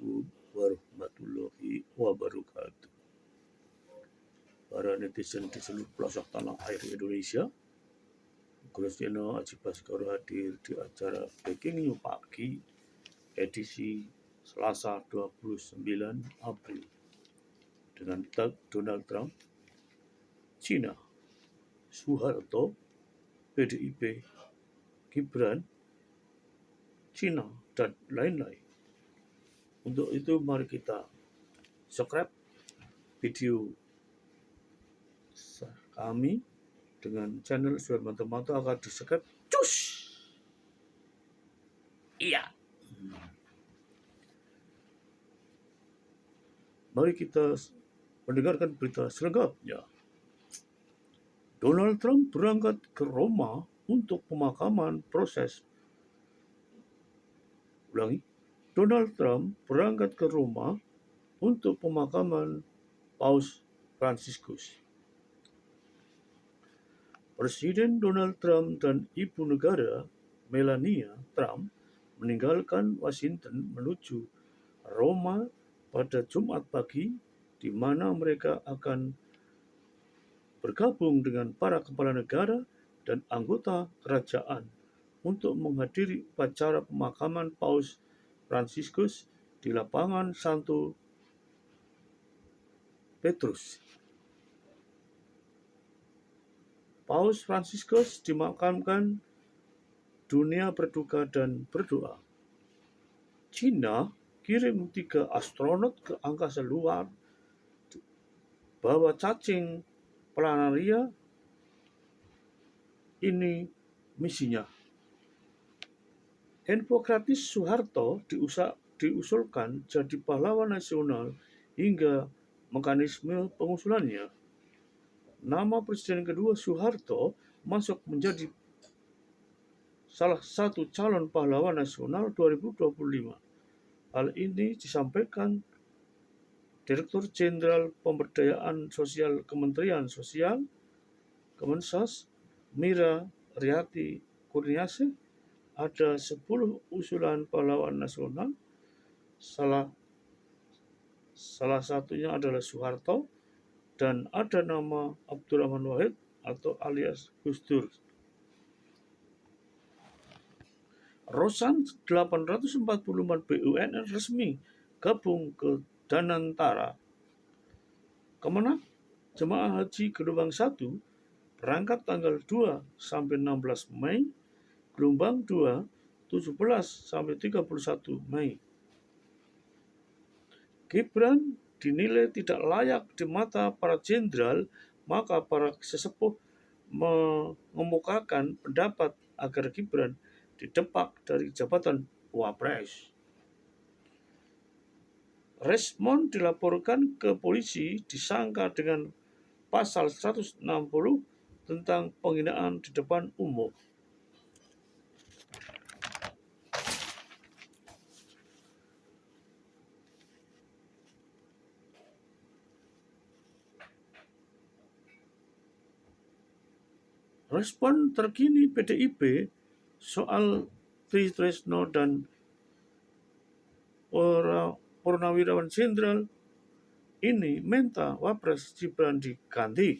Assalamualaikum warahmatullahi wabarakatuh. Para netizen di seluruh pelosok tanah air Indonesia, Agustina Aji Baskoro hadir di acara Breaking News Pagi edisi Selasa 29 April dengan tag Donald Trump, Cina, Soeharto, PDIP, Gibran, Cina, dan lain-lain. Untuk itu mari kita subscribe video kami dengan channel Suara Mata-Mata akan di-subscribe. Cus! Iya. Mari kita mendengarkan berita selengkapnya. Donald Trump berangkat ke Roma untuk pemakaman proses. Donald Trump berangkat ke Roma untuk pemakaman Paus Fransiskus. Presiden Donald Trump dan ibu negara Melania Trump meninggalkan Washington menuju Roma pada Jumat pagi, di mana mereka akan bergabung dengan para kepala negara dan anggota kerajaan untuk menghadiri upacara pemakaman Paus Fransiskus di lapangan Santo Petrus. Paus Fransiskus dimakamkan, dunia berduka dan berdoa. Cina kirim 3 astronot ke angkasa luar, bawa cacing planaria, ini misinya. Infografis Soeharto diusulkan jadi pahlawan nasional hingga mekanisme pengusulannya. Nama Presiden kedua Soeharto masuk menjadi salah satu calon pahlawan nasional 2025. Hal ini disampaikan Direktur Jenderal Pemberdayaan Sosial Kementerian Sosial Kemensos Mira Riyati Kurniasih. Ada 10 usulan pahlawan nasional, salah satunya adalah Soeharto, dan ada nama Abdurrahman Wahid atau alias Gus Dur. Rosan 844 BUMN resmi gabung ke Danantara. Kemenak, jemaah haji gelombang 1 berangkat tanggal 2 sampai 16 Mei, gelombang 2 17 sampai 31 Mei. Gibran dinilai tidak layak di mata para jenderal, maka para sesepuh mengemukakan pendapat agar Gibran didepak dari jabatan Wapres. Resmond dilaporkan ke polisi disangka dengan pasal 160 tentang penghinaan di depan umum. Respon terkini PDIP soal Tri Tresno dan Purnawirawan Jenderal ini minta Wapres Gibran diganti.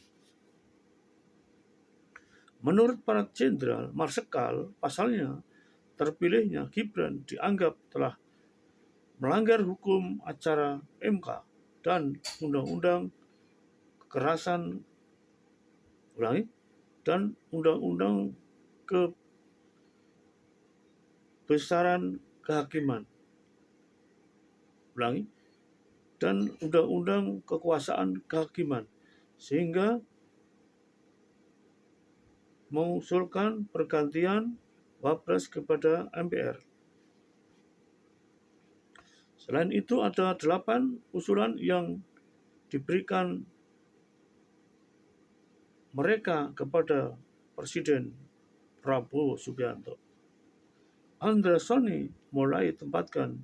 Menurut para jenderal marsekal, pasalnya terpilihnya Gibran dianggap telah melanggar hukum acara MK dan Undang-Undang Kekerasan dan Undang-Undang Kebesaran Kehakiman dan Undang-Undang Kekuasaan Kehakiman, sehingga mengusulkan pergantian Wapres kepada MPR. Selain itu ada 8 usulan yang diberikan mereka kepada Presiden Prabowo Subianto. Andra Soni mulai tempatkan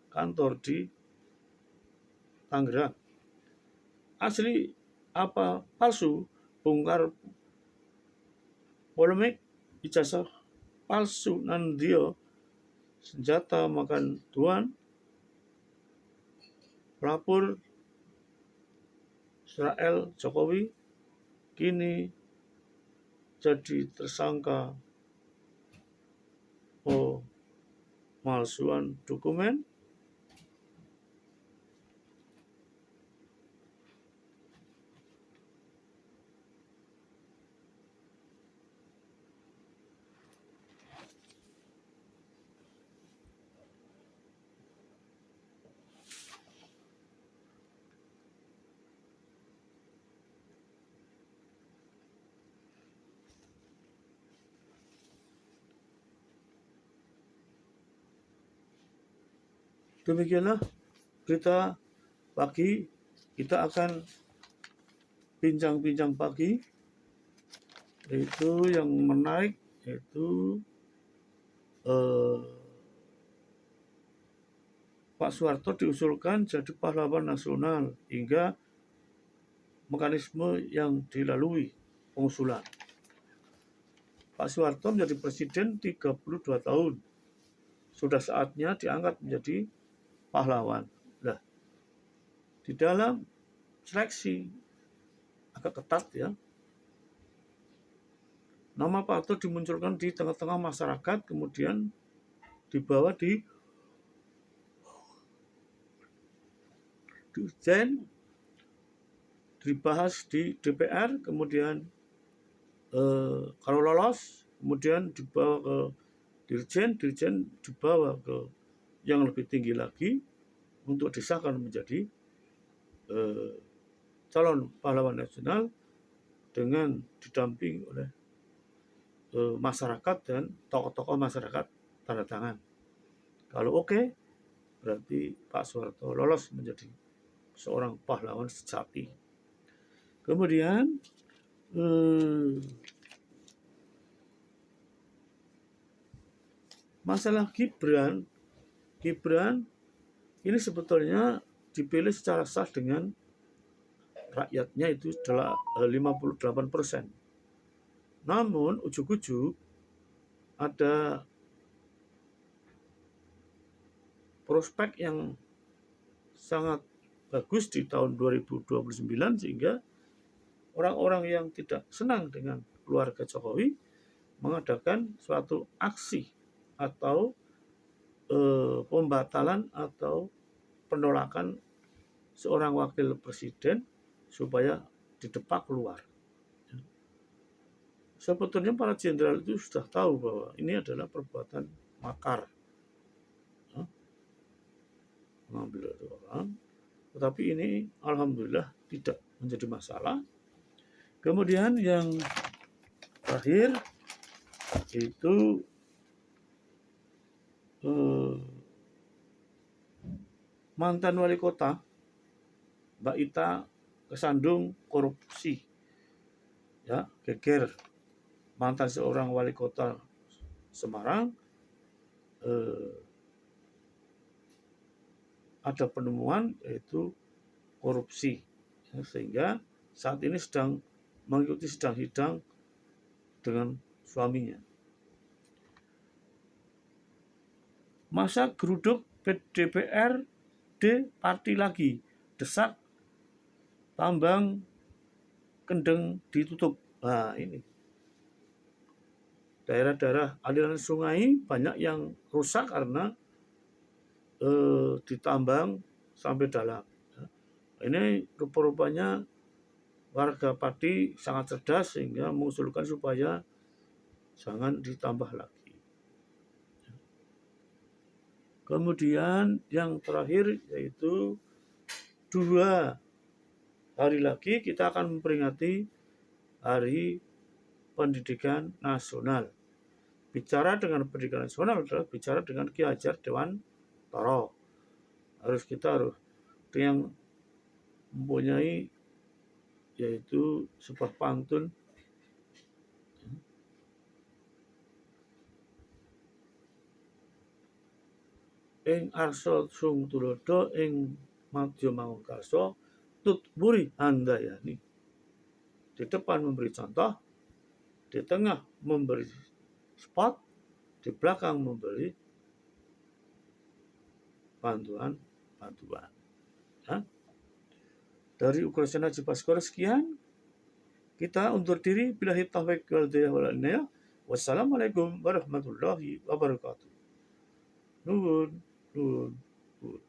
kantor di Tangerang. Asli apa palsu, bongkar polemik ijazah palsu Nandio, senjata makan tuan, pelapor Israel Jokowi kini jadi tersangka pemalsuan dokumen. Demikianlah berita pagi. Kita akan bincang-bincang pagi, yaitu yang menarik, yaitu Pak Soeharto diusulkan jadi pahlawan nasional hingga mekanisme yang dilalui pengusulan. Pak Soeharto menjadi presiden 32 tahun. Sudah saatnya diangkat menjadi pahlawan. Nah, di dalam seleksi agak ketat ya. Nama Pak Harto dimunculkan di tengah-tengah masyarakat, kemudian dibawa di Dirjen, dibahas di DPR, kemudian kalau lolos, kemudian dibawa ke Dirjen dibawa ke yang lebih tinggi lagi untuk disahkan menjadi calon pahlawan nasional dengan didampingi oleh masyarakat dan tokoh-tokoh masyarakat tanda tangan. Kalau oke, berarti Pak Soeharto lolos menjadi seorang pahlawan sejati. Kemudian masalah Gibran ini sebetulnya dipilih secara sah dengan rakyatnya itu adalah 58%. Namun ujuk-ujuk ada prospek yang sangat bagus di tahun 2029 sehingga orang-orang yang tidak senang dengan keluarga Jokowi mengadakan suatu aksi atau pembatalan atau penolakan seorang wakil presiden supaya didepak keluar. Sebetulnya para jenderal itu sudah tahu bahwa ini adalah perbuatan makar, mengambil orang, tetapi ini alhamdulillah tidak menjadi masalah. Kemudian yang terakhir itu mantan wali kota Mbak Ita kesandung korupsi, ya, geger. Mantan seorang wali kota Semarang ada penemuan yaitu korupsi, ya, sehingga saat ini sedang mengikuti sidang dengan suaminya. Masa geruduk DPRD parti lagi, desak tambang Kendeng ditutup. Nah, ini daerah-daerah aliran sungai banyak yang rusak karena ditambang sampai dalam. Ini rupa-rupanya warga Pati sangat cerdas sehingga mengusulkan supaya jangan ditambah lagi. Kemudian yang terakhir yaitu 2 hari lagi kita akan memperingati Hari Pendidikan Nasional. Bicara dengan pendidikan nasional adalah bicara dengan Ki Hajar Dewantara. Kita harus yang mempunyai yaitu sebuah pantun ing arsa sung tulodo ing madya mangunkarsa tut buri handayani. Di depan memberi contoh, di tengah memberi spot, di belakang memberi bantuan. Nah, dari Ukraina Cipaskor sekian, kita undur diri. Billahi taufiq wal hidayah. Wassalamualaikum warahmatullahi wabarakatuh. Nuhun, nuhun, nuhun.